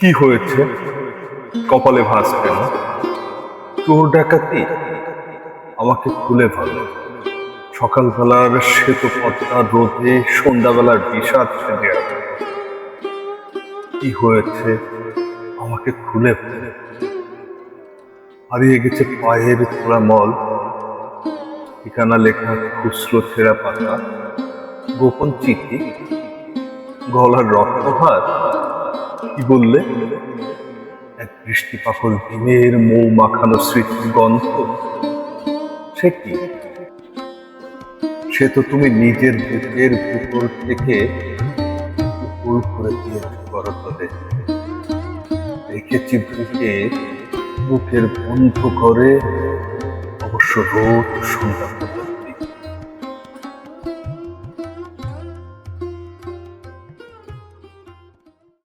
কি হয়েছে? কপালে ভাঁজ কেন? চোর ডাকাতি? আমাকে খুলে ভালো। সকালবেলার শ্বেত পদ্মার রোদে সন্ধ্যাবেলার বিষাদ সেজে আছে। কি হয়েছে? আমাকে খুলে ভালো। হারিয়ে গেছে পায়ের ছোড়া মল, ঠিকানা লেখা খুচরো ছেঁড়া পাতা, গোপন চিঠি, গলার রক্তহার। কি বললে? এক বৃষ্টিপাকল দিনের মৌ মাখানো স্মৃতির গন্ধ। সে কি? সে তো তুমি নিজের বুকের ভিতর থেকে উপুড় করে দিয়েছো করতলে। রেখেছি বুকে, বুকের বন্ধ করে, অবশ্য রোজ সন্ধ্যা